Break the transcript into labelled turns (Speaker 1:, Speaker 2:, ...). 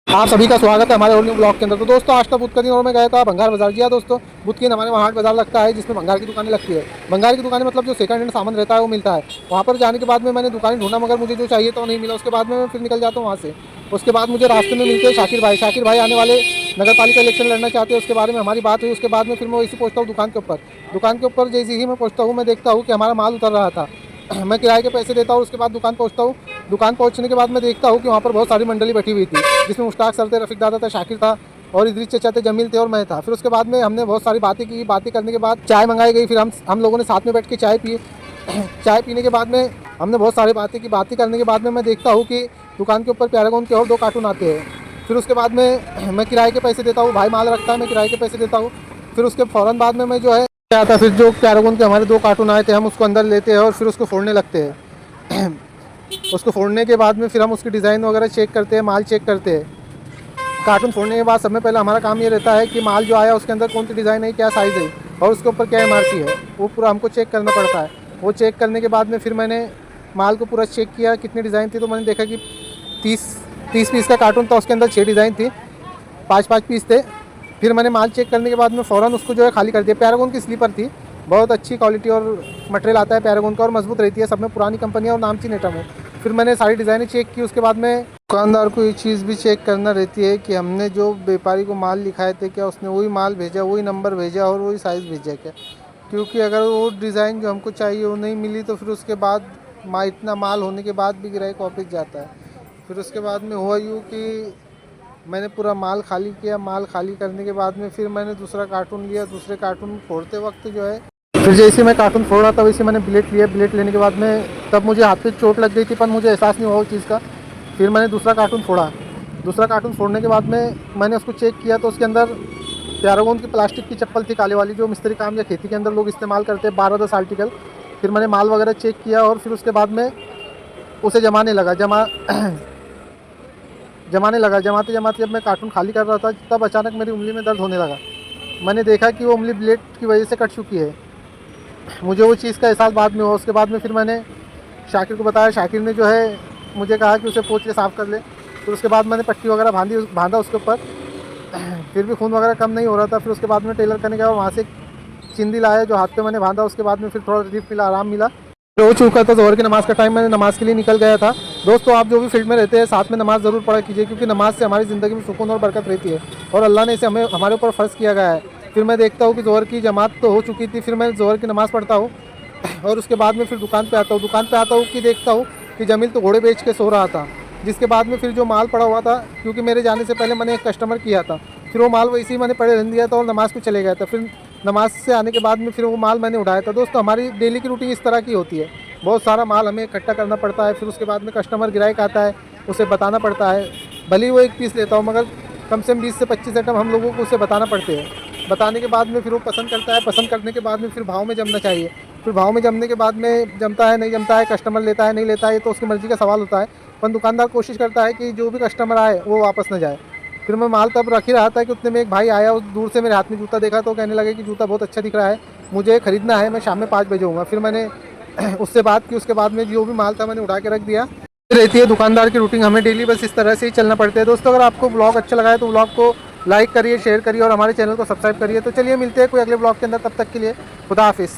Speaker 1: आप सभी का स्वागत है हमारे और न्यू ब्लॉग के अंदर। तो दोस्तों आज का बुध का दिन और मैं गया था भंगार बाजार। जी हाँ दोस्तों, बुध के दिन हमारे वहाँ हाट बाजार लगता है जिसमें भंगार की दुकानें लगती है। भंगार की दुकानें मतलब जो सेकंड हैंड सामान रहता है वो मिलता है। वहाँ पर जाने के बाद में मैंने दुकानें ढूंढा मगर मुझे जो चाहिए तो नहीं मिला। उसके बाद में मैं फिर निकल जाता हूँ वहाँ से। उसके बाद मुझे रास्ते में मिलते हैं शाकिर भाई आने वाले नगर पालिका इलेक्शन लड़ना चाहते हैं। उसके बारे में हमारी बात हुई। उसके बाद में फिर मैं वैसे पहुँचता हूँ दुकान के ऊपर जैसे ही मैं पहुँचता हूँ मैं देखता हूँ कि हमारा माल उतर रहा था। मैं किराए के पैसे देता हूँ। उसके बाद दुकान पहुँचता हूँ। दुकान पहुँचने के बाद मैं देखता हूँ कि वहाँ पर बहुत सारी मंडली बैठी हुई थी जिसमें मुश्ताक सर थे, रफीक दादा था, शाकिर था और इदरीस चचा थे, जमील थे और मैं था। फिर उसके बाद में हमने बहुत सारी बातें की। बातें करने के बाद चाय मंगाई गई। फिर हम लोगों ने साथ में बैठ के चाय पिए। चाय पीने के बाद में हमने बहुत सारी बातें की। बातें करने के बाद में मैं देखता हूँ कि दुकान के ऊपर पैरागॉन के और 2 कार्टून आते हैं। फिर उसके बाद में मैं किराए के पैसे देता हूँ। भाई माल रखता है, मैं किराए के पैसे देता हूँ। फिर उसके फ़ौरन बाद में मैं जो है क्या आता, फिर जो पैरागॉन के हमारे 2 कार्टून आए थे हम उसको अंदर लेते हैं और फिर उसको फोड़ने लगते हैं। उसको फोड़ने के बाद में फिर हम उसकी डिज़ाइन वगैरह चेक करते हैं, माल चेक करते हैं। कार्टून फोड़ने के बाद सब में पहले हमारा काम ये रहता है कि माल जो आया उसके अंदर कौन सी डिज़ाइन है, क्या साइज़ है और उसके ऊपर क्या MRP है, वो पूरा हमको चेक करना पड़ता है। वो चेक करने के बाद में फिर मैंने माल को पूरा चेक किया कितनी डिज़ाइन थी। तो मैंने देखा कि 30 पीस का कार्टून था, उसके अंदर 6 डिज़ाइन थी, 5 पीस थे। फिर मैंने माल चेक करने के बाद में फ़ौरन उसको जो है खाली कर दिया। पैरागॉन की स्लीपर थी, बहुत अच्छी क्वालिटी और मटेरियल आता है पैरागॉन का और मजबूत रहती है। सब में पुरानी कंपनी और नामचीन आइटम है। फिर मैंने सारी डिज़ाइनें चेक की। उसके बाद में दुकानदार को ये चीज़ भी चेक करना रहती है कि हमने जो व्यापारी को माल लिखाए थे क्या उसने वही माल भेजा, वही नंबर भेजा और वही साइज़ भेजा क्या। क्योंकि अगर वो डिज़ाइन जो हमको चाहिए वो नहीं मिली तो फिर उसके बाद इतना माल होने के बाद भी ग्राहक वापस जाता है। फिर उसके बाद में हुआ यूँ कि मैंने पूरा माल खाली किया। माल खाली करने के बाद में फिर मैंने दूसरा कार्टून लिया। दूसरे कार्टून फोड़ते वक्त जो है फिर जैसे मैं कार्टून फोड़ रहा था वैसे मैंने ब्लेड लिया। ब्लेड लेने के बाद में तब मुझे हाथ पे चोट लग गई थी पर मुझे एहसास नहीं हुआ उस चीज़ का। फिर मैंने दूसरा कार्टून फोड़ा। दूसरा कार्टून फोड़ने के बाद में मैंने उसको चेक किया तो उसके अंदर पैरागॉन की प्लास्टिक की चप्पल थी काले वाली, जो मिस्त्री काम या खेती के अंदर लोग इस्तेमाल करते हैं, 12-10 आर्टिकल। फिर मैंने माल वगैरह चेक किया और फिर उसके बाद में उसे जमाने लगा। जमाते जमाते जब मैं कार्टून खाली कर रहा था तब अचानक मेरी उंगली में दर्द होने लगा। मैंने देखा कि वो उंगली ब्लेड की वजह से कट चुकी है। मुझे वो चीज़ का एहसास बाद में हुआ। उसके बाद में फिर मैंने शाकिर को बताया। शाकिर ने जो है मुझे कहा कि उसे पोंछ के साफ़ कर ले। फिर उसके बाद मैंने पट्टी वगैरह बांधा उसके ऊपर। फिर भी खून वगैरह कम नहीं हो रहा था। फिर उसके बाद में टेलर करने गया और वहाँ से चिंदी लाया जो हाथ पे मैंने बांधा। उसके बाद में फिर थोड़ा रिलीफ मिला, आराम मिला। हो चुका था ज़ोहर की नमाज़ का टाइम, मैंने नमाज़ के लिए निकल गया था। दोस्तों आप जो भी फील्ड में रहते हैं साथ में नमाज़ ज़रूर पढ़ा कीजिए क्योंकि नमाज़ से हमारी ज़िंदगी में सुकून और बरकत रहती है और अल्लाह ने इसे हमारे ऊपर फ़र्ज़ किया गया है। फिर मैं देखता हूँ कि ज़ोहर की जमात तो हो चुकी थी। फिर मैं ज़ोहर की नमाज़ पढ़ता हूँ और उसके बाद में फिर दुकान पे आता हूँ कि देखता हूँ कि जमील तो घोड़े बेच के सो रहा था। जिसके बाद में फिर जो माल पड़ा हुआ था, क्योंकि मेरे जाने से पहले मैंने एक कस्टमर किया था, फिर वो माल वैसे ही मैंने पड़े रहने दिया था और नमाज़ पे चले गया था। फिर नमाज़ से आने के बाद में फिर वो माल मैंने उठाया था। दोस्तों हमारी डेली की रूटीन इस तरह की होती है। बहुत सारा माल हमें इकट्ठा करना पड़ता है। फिर उसके बाद में कस्टमर ग्राहक आता है, उसे बताना पड़ता है। भले ही वो 1 पीस लेता हो मगर कम से कम 20 से 25 आइटम हम लोगों को उसे बताना पड़ते हैं। बताने के बाद में फिर वो पसंद करता है। पसंद करने के बाद में फिर भाव में जमना चाहिए। फिर भाव में जमने के बाद में जमता है नहीं जमता है, कस्टमर लेता है नहीं लेता है, ये तो उसकी मर्ज़ी का सवाल होता है। पर दुकानदार कोशिश करता है कि जो भी कस्टमर आए वो वापस न जाए। फिर मैं माल तब रख ही रहा था कि उतने में एक भाई आया, उस दूर से मेरे हाथ में जूता देखा तो कहने लगे कि जूता बहुत अच्छा दिख रहा है, मुझे ख़रीदना है, मैं शाम में 5 बजे आऊँगा। फिर मैंने उससे बात की। उसके बाद में जो भी माल था मैंने उठा के रख दिया। रहती है दुकानदार की रूटीन, हमें डेली बस इस तरह से ही चलना पड़ता है। दोस्तों अगर आपको ब्लॉग अच्छा लगा है तो ब्लॉग को लाइक करिए, शेयर करिए और हमारे चैनल को सब्सक्राइब करिए। तो चलिए मिलते हैं कोई अगले ब्लॉग के अंदर, तब तक के लिए खुदा हाफिज़।